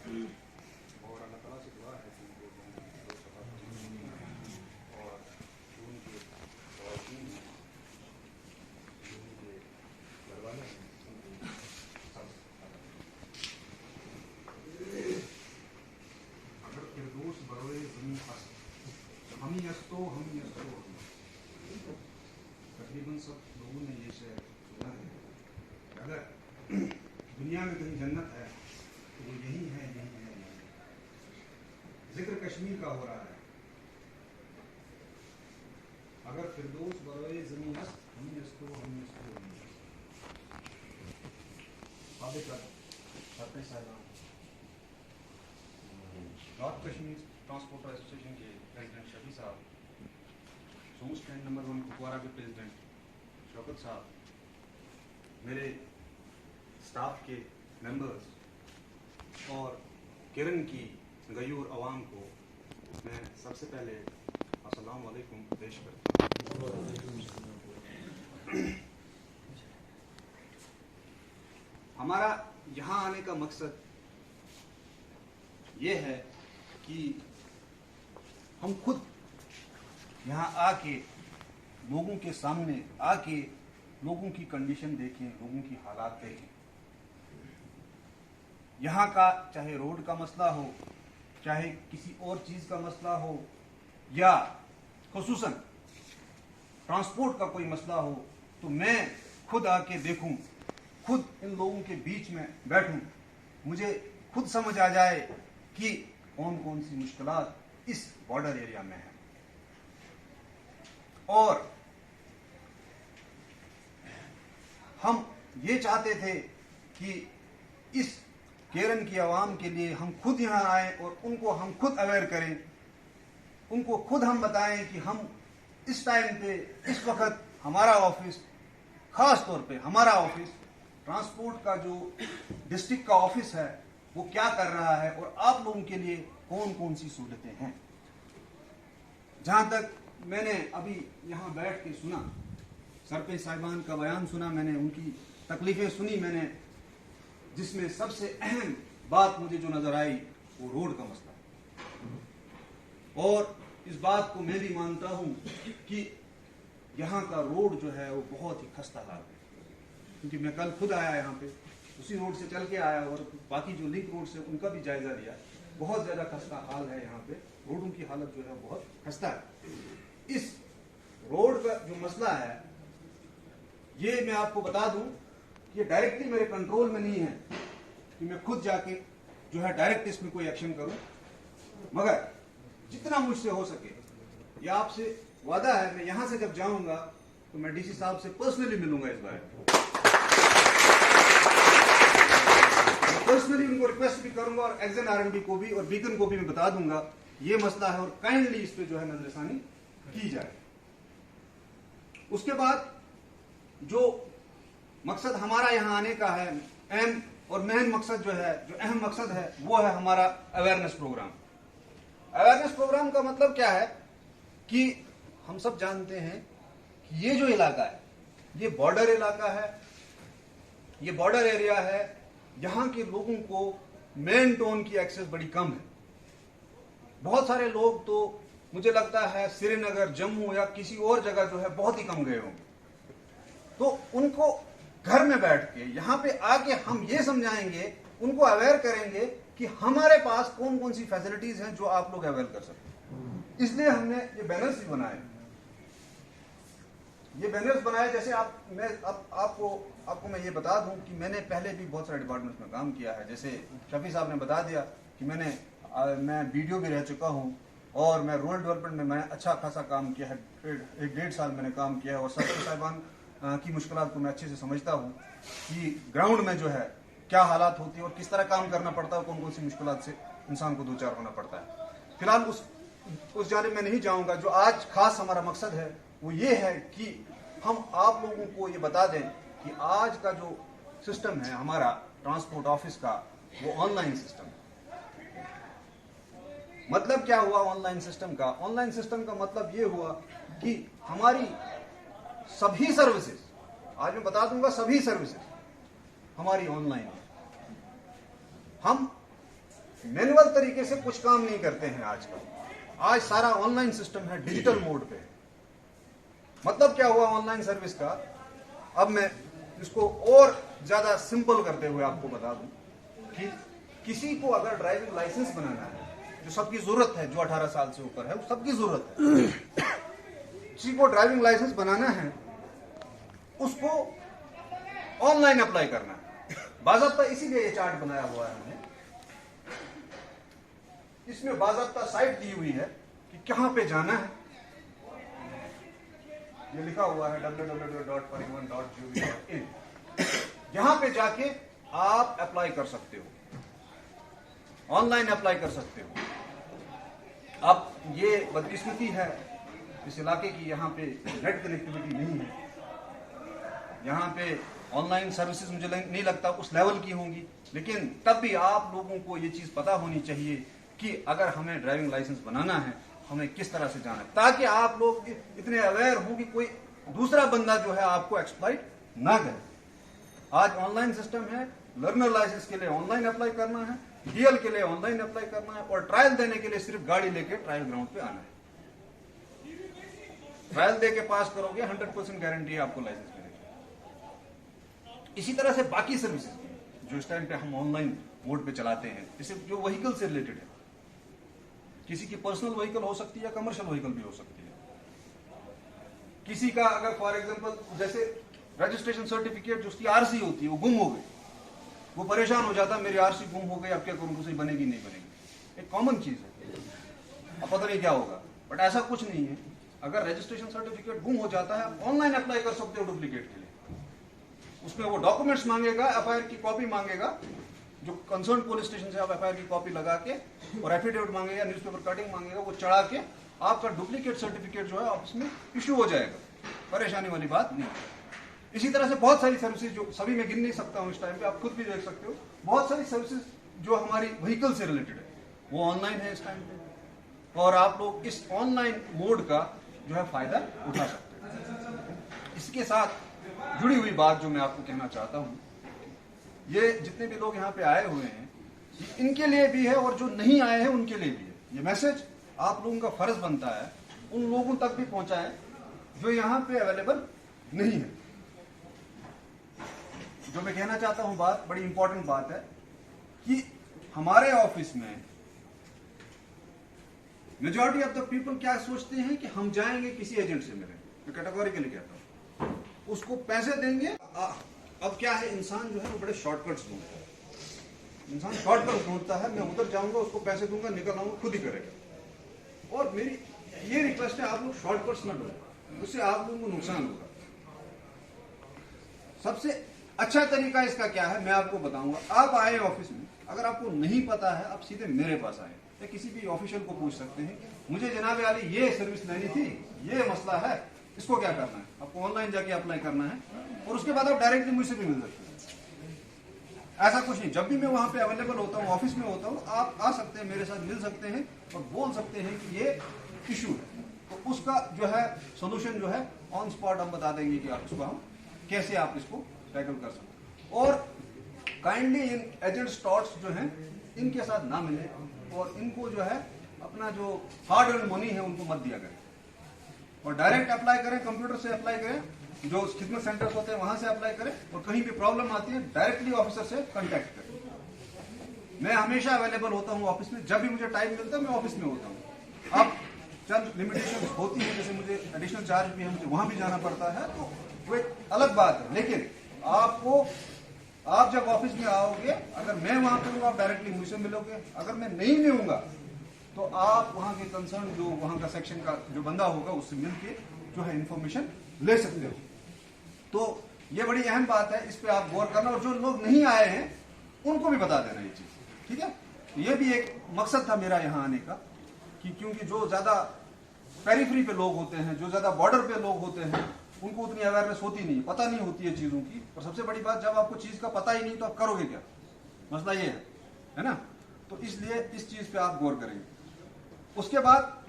और अल्लाह ताला से दुआ है कि उनको जो और उनके ख़वातीन हैं, उनके घर वाले हैं, उनके सब अगर फिरदौस बरोए ज़मीन हस्त हम यस्तो तकरीबन सब लोगों ने ये शेर सुना है। अगर दुनिया में कहीं जन्नत है तो वो यही है, यही है, यही है। जिक्र कश्मीर का हो रहा है। अगर फिरदौस बरोए ज़मीन हस्त हम यस्तो नॉर्थ कश्मीर ट्रांसपोर्टर एसोसिएशन के प्रेसिडेंट शफी साहब, सोम स्टैंड नंबर 1 कुपवारा के प्रेसिडेंट शौकत साहब, मेरे स्टाफ के मेंबर्स और किरण की गयूर अवाम को मैं सबसे पहले अस्सलाम वालेकुम पेश करता हूँ। हमारा यहाँ आने का मकसद ये है कि हम खुद यहाँ आके लोगों के सामने आके लोगों की कंडीशन देखें, लोगों की हालात देखें। यहाँ का चाहे रोड का मसला हो, चाहे किसी और चीज का मसला हो, या खुसूसन ट्रांसपोर्ट का कोई मसला हो, तो मैं खुद आके देखूं, खुद इन लोगों के बीच में बैठूं, मुझे खुद समझ आ जाए कि कौन कौन सी मुश्किलात इस बॉर्डर एरिया में है। और हम ये चाहते थे कि इस केरन की आवाम के लिए हम खुद यहाँ आए और उनको हम खुद अवेयर करें, उनको खुद हम बताएं कि हम इस टाइम पे, इस वक्त हमारा ऑफिस, खास तौर पे हमारा ऑफिस ट्रांसपोर्ट का जो डिस्ट्रिक्ट का ऑफिस है वो क्या कर रहा है और आप लोगों के लिए कौन कौन सी सहूलतें हैं। जहां तक मैंने अभी यहाँ बैठ के सुना, सरपंच साहिबान का बयान सुना, मैंने उनकी तकलीफें सुनी, मैंने जिसमें सबसे अहम बात मुझे जो नजर आई वो रोड का मसला है। और इस बात को मैं भी मानता हूं कि यहाँ का रोड जो है वो बहुत ही खस्ता हाल है, क्योंकि मैं कल खुद आया यहाँ पे, उसी रोड से चल के आया और बाकी जो लिंक रोड से उनका भी जायजा लिया। बहुत ज्यादा खस्ता हाल है यहाँ पे, रोडों की हालत जो है बहुत खस्ता है। इस रोड का जो मसला है ये मैं आपको बता दूं कि ये डायरेक्टली मेरे कंट्रोल में नहीं है कि मैं खुद जाके जो है डायरेक्ट इसमें कोई एक्शन करूं, मगर जितना मुझसे हो सके, ये आपसे वादा है, मैं यहां से जब जाऊंगा तो मैं डीसी साहब से पर्सनली मिलूंगा। इस बार पर्सनली उनको रिक्वेस्ट भी करूंगा और एक्सन आरएनडी को भी और बीकन को भी मैं बता दूंगा ये मसला है और काइंडली इस पे जो है नजरसानी की जाए। उसके बाद जो मकसद हमारा यहाँ आने का है, अहम और मेन मकसद जो है, जो अहम मकसद है, वो है हमारा अवेयरनेस प्रोग्राम। अवेयरनेस प्रोग्राम का मतलब क्या है कि हम सब जानते हैं कि ये जो इलाका है ये बॉर्डर इलाका है, ये बॉर्डर एरिया है। यहाँ के लोगों को मेन टाउन की एक्सेस बड़ी कम है। बहुत सारे लोग तो मुझे लगता है श्रीनगर, जम्मू या किसी और जगह जो है बहुत ही कम गए होंगे। तो उनको घर में बैठ के यहाँ पे आके हम ये समझाएंगे, उनको अवेयर करेंगे कि हमारे पास कौन कौन सी फैसिलिटीज हैं जो आप लोग अवेयर कर सकते। इसलिए हमने ये बैनर्स भी बनाए। ये बैनर्स बनाए जैसे आपको मैं ये बता दूं कि मैंने पहले भी बहुत सारे डिपार्टमेंट्स में काम किया है। जैसे शफी साहब ने बता दिया कि मैं वीडियो भी रह चुका हूं और मैं रूरल डेवलपमेंट में मैं अच्छा खासा काम किया है, 1.5 साल मैंने काम किया है और सरपंच साहिबान की मुश्किलात को मैं अच्छे से समझता हूँ कि ग्राउंड में जो है क्या हालात होती है और किस तरह काम करना पड़ता है, कौन कौन सी मुश्किलात से इंसान को दो चार होना पड़ता है। फिलहाल उस जानिब में नहीं जाऊंगा। जो आज खास हमारा मकसद है वो ये है कि हम आप लोगों को ये बता दें कि आज का जो सिस्टम है हमारा ट्रांसपोर्ट ऑफिस का, वो ऑनलाइन सिस्टम है। मतलब क्या हुआ ऑनलाइन सिस्टम का? ऑनलाइन सिस्टम का मतलब ये हुआ कि हमारी सभी सर्विसेज, आज मैं बता दूंगा सभी सर्विसेज हमारी ऑनलाइन है। हम मैनुअल तरीके से कुछ काम नहीं करते हैं आजकल। आज सारा ऑनलाइन सिस्टम है, डिजिटल मोड पे। मतलब क्या हुआ ऑनलाइन सर्विस का? अब मैं इसको और ज्यादा सिंपल करते हुए आपको बता दूं कि किसी को अगर ड्राइविंग लाइसेंस बनाना है, जो सबकी जरूरत है, जो 18 साल से ऊपर है, वो सबकी जरूरत है। किसी को ड्राइविंग लाइसेंस बनाना है, उसको ऑनलाइन अप्लाई करना है। बाज़ाब्ता इसीलिए ये चार्ट बनाया हुआ है हमने। इसमें बाज़ाब्ता साइट दी हुई है कि कहां पे जाना है। ये लिखा हुआ है www.parivan.gov.in। यहां पे जाके आप अप्लाई कर सकते हो, ऑनलाइन अप्लाई कर सकते हो। अब ये बदकिस्मती है इस इलाके की, यहाँ पे नेट कनेक्टिविटी नहीं है, यहाँ पे ऑनलाइन सर्विसेज मुझे नहीं लगता उस लेवल की होंगी। लेकिन तब भी आप लोगों को ये चीज पता होनी चाहिए कि अगर हमें ड्राइविंग लाइसेंस बनाना है, हमें किस तरह से जाना है, ताकि आप लोग इतने अवेयर हो कि कोई दूसरा बंदा जो है आपको एक्सप्लॉइट ना करे। आज ऑनलाइन सिस्टम है, लर्नर लाइसेंस के लिए ऑनलाइन अप्लाई करना है, डीएल के लिए ऑनलाइन अप्लाई करना है, और ट्रायल देने के लिए सिर्फ गाड़ी लेके ट्रायल ग्राउंड पे आना है। ट्रायल दे के पास करोगे 100% गारंटी है आपको लाइसेंस मिलेगा। इसी तरह से बाकी सर्विसेज जो इस टाइम पे हम ऑनलाइन मोड पे चलाते हैं, जैसे जो व्हीकल से रिलेटेड है, किसी की पर्सनल व्हीकल हो सकती है, कमर्शियल व्हीकल भी हो सकती है। किसी का अगर फॉर एग्जांपल जैसे रजिस्ट्रेशन सर्टिफिकेट जो उसकी आरसी होती है वो गुम हो गई, वो परेशान हो जाता है मेरी आरसी गुम हो गई, अब क्या करूं, दूसरी बनेगी नहीं बनेगी। एक कॉमन चीज है, अब पता नहीं क्या होगा। बट ऐसा कुछ नहीं है। अगर रजिस्ट्रेशन सर्टिफिकेट गुम हो जाता है, आप ऑनलाइन अप्लाई कर सकते हो डुप्लीकेट के लिए। उसमें वो डॉक्यूमेंट्स मांगेगा, एफआईआर की कॉपी मांगेगा, जो कंसर्न पुलिस स्टेशन से आप एफआईआर की कॉपी लगा के, और एफिडेविट मांगेगा, न्यूज़पेपर कटिंग मांगेगा, वो चढ़ा के आपका डुप्लीकेट सर्टिफिकेट जो है ऑफिस में इश्यू हो जाएगा। परेशानी वाली बात नहीं। इसी तरह से बहुत सारी सर्विसेज जो सभी मैं गिन नहीं सकता हूं इस टाइम पे, आप खुद भी देख सकते हो, बहुत सारी सर्विसेज जो हमारी व्हीकल से रिलेटेड है वो ऑनलाइन है इस टाइम पे, और आप लोग इस ऑनलाइन मोड का जो है फायदा उठा सकते हैं। इसके साथ जुड़ी हुई बात जो मैं आपको कहना चाहता हूं, ये जितने भी लोग यहाँ पे आए हुए हैं, इनके लिए भी है और जो नहीं आए हैं उनके लिए भी है। ये मैसेज आप लोगों का फर्ज बनता है उन लोगों तक भी पहुंचाएं जो यहाँ पे अवेलेबल नहीं है। जो मैं कहना चाहता हूं बात बड़ी इंपॉर्टेंट बात है कि हमारे ऑफिस में मेजॉरिटी ऑफ द पीपल क्या सोचते हैं कि हम जाएंगे किसी एजेंट से मिलेंगे। मैं कैटेगोरिकली कहता हूं, उसको पैसे देंगे। अब क्या है, इंसान जो है वो बड़े शॉर्टकट्स ढूंढता है। इंसान शॉर्टकट ढूंढता है, मैं उधर जाऊंगा, उसको पैसे दूंगा, निकल आऊंगा, खुद ही करेगा। और मेरी ये रिक्वेस्ट है, आप लोग शॉर्टकट्स न ढूंढो, उससे आप लोगों को नुकसान होगा। सबसे अच्छा तरीका इसका क्या है मैं आपको बताऊंगा। आप आए ऑफिस में, अगर आपको नहीं पता है आप सीधे मेरे पास आए या किसी भी ऑफिशियल को पूछ सकते हैं, मुझे जनाब वाली ये सर्विस लेनी थी, ये मसला है, इसको क्या करना है। आपको ऑनलाइन जाके अप्लाई करना है और उसके बाद आप डायरेक्टली मुझसे भी मिल सकते हैं। ऐसा कुछ नहीं, जब भी मैं वहां पे अवेलेबल होता हूँ, ऑफिस में होता हूँ, आप आ सकते हैं, मेरे साथ मिल सकते हैं और बोल सकते हैं कि ये इशू है, तो उसका जो है सोल्यूशन जो है ऑन स्पॉट हम बता देंगे कि आप इसको हम कैसे आप इसको टैकल कर सकते हैं। और काइंडली इन एजेंट स्टॉट्स जो हैं इनके साथ ना मिले और इनको जो है अपना जो हार्ड अर्न मनी है उनको मत दिया करें, और डायरेक्ट अप्लाई करें, कंप्यूटर से अप्लाई करें, जो खिदमत सेंटर्स होते हैं वहां से अप्लाई करें, और कहीं भी प्रॉब्लम आती है डायरेक्टली ऑफिसर से कांटेक्ट करें। मैं हमेशा अवेलेबल होता हूं ऑफिस में, जब भी मुझे टाइम मिलता है मैं ऑफिस में होता हूं। अब चंद लिमिटेशन होती है, जैसे मुझे एडिशनल चार्ज भी है, मुझे वहां भी जाना पड़ता है, तो वो एक अलग बात है। लेकिन आप जब ऑफिस में आओगे, अगर मैं वहां पे हूँ आप डायरेक्टली मुझसे मिलोगे। अगर मैं नहीं मिलूंगा तो आप वहां के कंसर्न जो वहां का सेक्शन का जो बंदा होगा उससे मिलके जो है इंफॉर्मेशन ले सकते हो। तो ये बड़ी अहम बात है, इस पे आप गौर करना, और जो लोग नहीं आए हैं उनको भी बता देना ये चीज, ठीक है। ये भी एक मकसद था मेरा यहाँ आने का, कि क्योंकि जो ज्यादा पेरिफेरी पे लोग होते हैं, जो ज्यादा बॉर्डर पे लोग होते हैं, उनको उतनी अवेयरनेस होती नहीं, पता नहीं होती है चीजों की। और सबसे बड़ी बात, जब आपको चीज का पता ही नहीं तो आप करोगे क्या, मसला ये है ना। तो इसलिए इस चीज पे आप गौर करेंगे। उसके बाद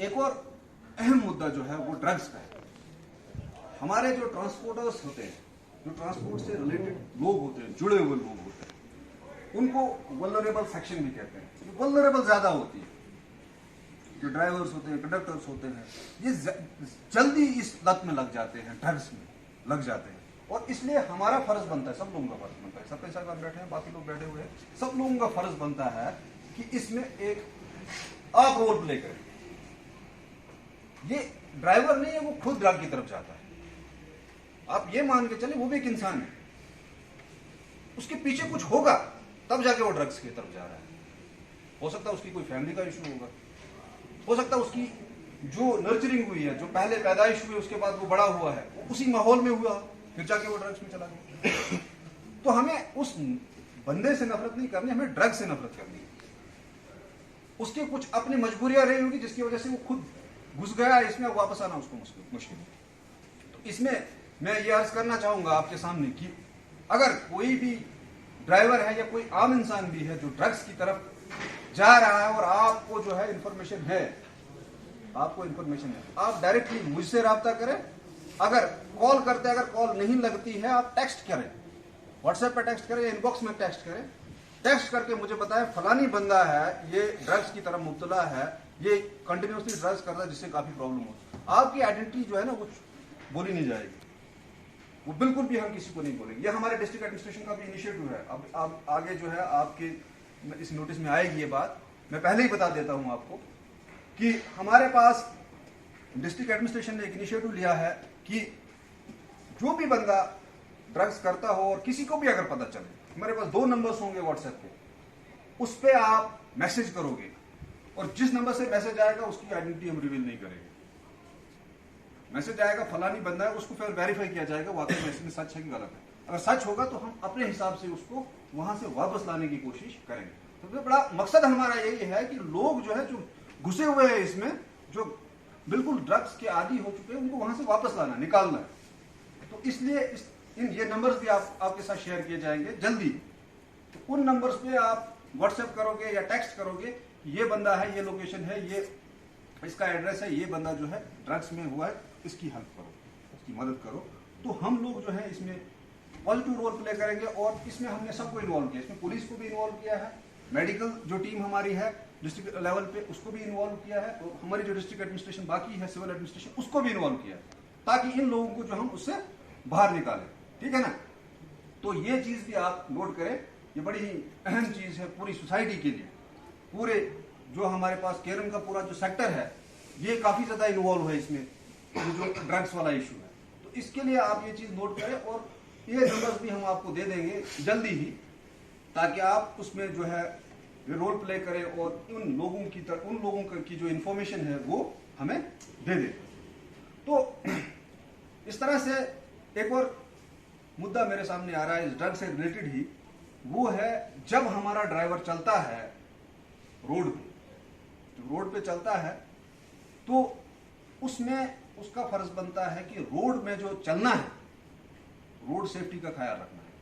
एक और अहम मुद्दा जो है वो ड्रग्स का है। हमारे जो ट्रांसपोर्टर्स होते हैं, जो ट्रांसपोर्ट से रिलेटेड लोग होते हैं, जुड़े हुए लोग होते हैं, उनको वल्नरेबल सेक्शन भी कहते हैं। वल्नरेबल ज्यादा होती है, जो ड्राइवर्स होते हैं, कंडक्टर्स होते हैं, ये जल्दी इस लत में लग जाते हैं, ड्रग्स में लग जाते हैं। और इसलिए हमारा फर्ज बनता है, सब लोगों का फर्ज बनता है, सबके साथ बैठे हैं, बाकी लोग बैठे हुए हैं, सब लोगों का फर्ज बनता है कि इसमें एक आप रोल प्ले करें। ये ड्राइवर नहीं है, वो खुद ड्रग की तरफ जाता है। आप ये मान के चले वो भी एक इंसान है, उसके पीछे कुछ होगा तब जाके वो ड्रग्स की तरफ जा रहा है। हो सकता है उसकी कोई फैमिली का इशू होगा, हो सकता है उसकी जो नर्चरिंग हुई है, जो पहले पैदाइश हुई उसके बाद वो बड़ा हुआ है, वो उसी माहौल में हुआ, फिर जाके वो ड्रग्स में चला गया। तो हमें उस बंदे से नफरत नहीं करनी, हमें ड्रग्स से नफरत करनी है। उसके कुछ अपनी मजबूरियां रही होगी जिसकी वजह से वो खुद घुस गया इसमें, वापस आना उसको मुश्किल है। तो इसमें मैं ये अर्ज करना चाहूंगा आपके सामने कि अगर कोई भी ड्राइवर है या कोई आम इंसान भी है जो ड्रग्स की तरफ जा रहा है और आपको जो है इंफॉर्मेशन है, आप डायरेक्टली मुझसे राब्ता करें। अगर कॉल करते, अगर कॉल नहीं लगती है, आप टेक्स्ट करें, व्हाट्सएप पे टेक्स्ट करें, इनबॉक्स में टेक्स्ट करें, टेक्स्ट करके मुझे बताएं फलानी बंदा है, ये ड्रग्स की तरफ मुब्तला है, ये कंटिन्यूसली ड्रग्स करता है जिससे काफी प्रॉब्लम हो। आपकी आइडेंटिटी जो है ना वो बोली नहीं जाएगी, वो बिल्कुल भी हम किसी को नहीं बोलेंगे। ये हमारे डिस्ट्रिक्ट एडमिनिस्ट्रेशन का भी इनिशिएटिव है। अब आगे जो है आपके इस नोटिस में आएगी ये बात, मैं पहले ही बता देता हूं आपको कि हमारे पास डिस्ट्रिक्ट एडमिनिस्ट्रेशन ने एक इनिशिएटिव लिया है कि जो भी बंदा ड्रग्स करता हो और किसी को भी अगर पता चले, हमारे पास 2 नंबर्स होंगे व्हाट्सएप पे, उस पे आप मैसेज करोगे और जिस नंबर से मैसेज आएगा उसकी आइडेंटिटी हम रिवील नहीं करेंगे। मैसेज आएगा फलानी बंदा है, उसको फिर वेरीफाई किया जाएगा वाकई मैसेज में सच है कि गलत है। अगर सच होगा तो हम अपने हिसाब से उसको वहां से वापस लाने की कोशिश करेंगे। सबसे बड़ा मकसद हमारा यही है कि लोग जो है जो घुसे हुए हैं इसमें, जो बिल्कुल ड्रग्स के आदी हो चुके हैं, उनको वहां से वापस लाना, निकालना है। तो इसलिए ये नंबर्स भी आपके साथ शेयर किए जाएंगे जल्दी। तो उन नंबर्स पे आप व्हाट्सएप करोगे या टेक्स्ट करोगे, ये बंदा है, ये लोकेशन है, ये इसका एड्रेस है, ये बंदा जो है ड्रग्स में हुआ है, इसकी हेल्प करो, इसकी मदद करो। तो हम लोग जो है इसमें पॉजिटिव रोल प्ले करेंगे और इसमें हमने सबको इन्वॉल्व किया। इसमें पुलिस को भी इन्वॉल्व किया है, मेडिकल जो टीम हमारी है डिस्ट्रिक्ट लेवल पे उसको भी इन्वॉल्व किया है, और हमारी जो डिस्ट्रिक्ट एडमिनिस्ट्रेशन बाकी है, सिविल एडमिनिस्ट्रेशन, उसको भी इन्वॉल्व किया है, ताकि इन लोगों को जो हम उससे बाहर निकालें। ठीक है ना? तो ये चीज भी आप नोट करें, ये बड़ी ही अहम चीज है पूरी सोसाइटी के लिए। पूरे जो हमारे पास केरम का पूरा जो सेक्टर है, ये काफी ज्यादा इन्वॉल्व है इसमें, जो ड्रग्स वाला इशू है। तो इसके लिए आप ये चीज नोट करें और ये नंबर्स भी हम आपको दे देंगे जल्दी ही, ताकि आप उसमें जो है रोल प्ले करें और उन लोगों की जो इंफॉर्मेशन है वो हमें दे दें। तो इस तरह से एक और मुद्दा मेरे सामने आ रहा है इस ड्रग से रिलेटेड ही, वो है जब हमारा ड्राइवर चलता है रोड पे चलता है, तो उसमें उसका फर्ज बनता है कि रोड में जो चलना है, रोड सेफ्टी का ख्याल रखना है,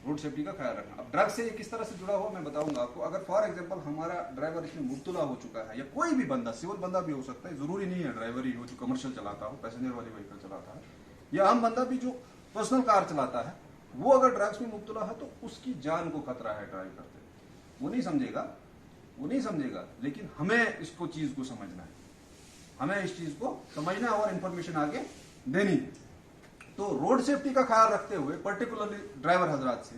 रोड सेफ्टी का ख्याल रखना। अब ड्रग से किस तरह से जुड़ा हुआ मैं बताऊंगा आपको। अगर फॉर एग्जांपल हमारा ड्राइवर इसमें मुब्तला हो चुका है, या कोई भी बंदा, सिविल बंदा भी हो सकता है, जरूरी नहीं है ड्राइवर ही हो जो कमर्शियल चलाता हो, पैसेंजर वाली व्हीकल चलाता है, या आम बंदा भी जो पर्सनल कार चलाता है, वो अगर ड्रग्स में मुब्तला है तो उसकी जान को खतरा है ड्राइव करते। वो नहीं समझेगा, लेकिन हमें इसको चीज को समझना है, हमें इस चीज को समझना है और इंफॉर्मेशन आगे देनी है। तो रोड सेफ्टी का ख्याल रखते हुए पर्टिकुलरली ड्राइवर हजरात से,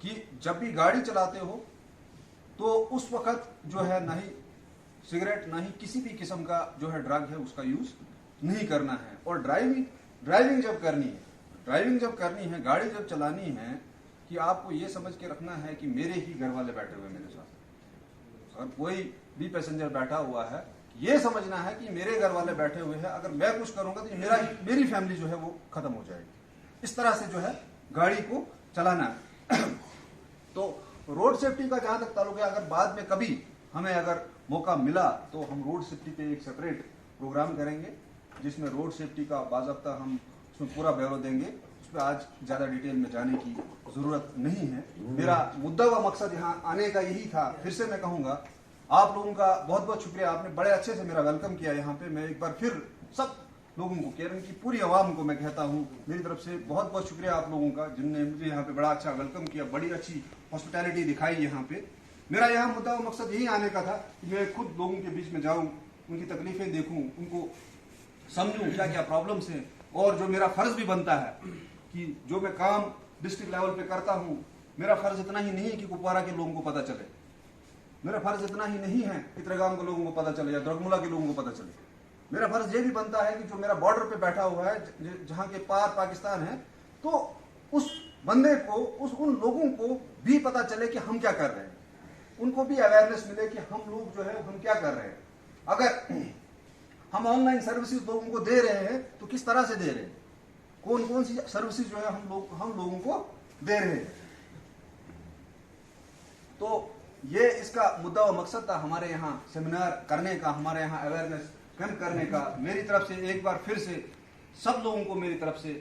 कि जब भी गाड़ी चलाते हो तो उस वक्त जो है ना ही सिगरेट, ना ही किसी भी किस्म का जो है ड्रग है उसका यूज नहीं करना है। और ड्राइविंग जब करनी है, गाड़ी जब चलानी है, कि आपको ये समझ के रखना है कि मेरे ही घर वाले बैठे हुए मेरे साथ। अगर कोई भी पैसेंजर बैठा हुआ है, ये समझना है कि मेरे घर वाले बैठे हुए हैं, अगर मैं कुछ करूंगा तो मेरी फैमिली जो है वो खत्म हो जाएगी। इस तरह से जो है गाड़ी को चलाना है। तो रोड सेफ्टी का जहां तक ताल्लुक है, अगर बाद में कभी हमें अगर मौका मिला तो हम रोड सेफ्टी पे एक सेपरेट प्रोग्राम करेंगे, जिसमें रोड सेफ्टी का बाज़ाब्ता हम उसमें पूरा ब्यौरा देंगे। उस पर आज ज़्यादा डिटेल में जाने की ज़रूरत नहीं है। मेरा मुद्दा व मकसद यहाँ आने का यही था। फिर से मैं कहूँगा, आप लोगों का बहुत बहुत शुक्रिया, आपने बड़े अच्छे से मेरा वेलकम किया यहाँ पे। मैं एक बार फिर सब लोगों को, केरल की पूरी आवाम को मैं कहता हूँ मेरी तरफ से बहुत बहुत शुक्रिया आप लोगों का, जिनने मुझे यहाँ पे बड़ा अच्छा वेलकम किया, बड़ी अच्छी हॉस्पिटैलिटी दिखाई यहाँ पे। मेरा यहाँ मुद्दा और मकसद यही आने का था कि मैं खुद लोगों के बीच में जाऊँ, उनकी तकलीफें देखूँ, उनको समझूँ क्या क्या प्रॉब्लम्स हैं, और जो मेरा फर्ज भी बनता है कि जो मैं काम डिस्ट्रिक्ट लेवल पे करता हूँ, मेरा फर्ज इतना ही नहीं है कि कुपवारा के लोगों को पता चले, मेरा फर्ज इतना ही नहीं है कि त्रिगाम के लोगों को पता चले या द्रगमुला के लोगों को पता चले। मेरा फर्ज ये भी बनता है कि जो मेरा बॉर्डर पे बैठा हुआ है, जहां के पार पाकिस्तान है, तो उस बंदे को, उन लोगों को भी पता चले कि हम क्या कर रहे हैं, उनको भी अवेयरनेस मिले कि हम लोग जो है हम क्या कर रहे हैं। अगर हम ऑनलाइन सर्विसेज लोगों को दे रहे हैं तो किस तरह से दे रहे हैं, कौन कौन सी सर्विसेज जो है हम लोगों को दे रहे हैं। तो ये इसका मुद्दा और मकसद था हमारे यहाँ सेमिनार करने का, हमारे यहाँ अवेयरनेस कैंप करने का। मेरी तरफ से एक बार फिर से सब लोगों को मेरी तरफ से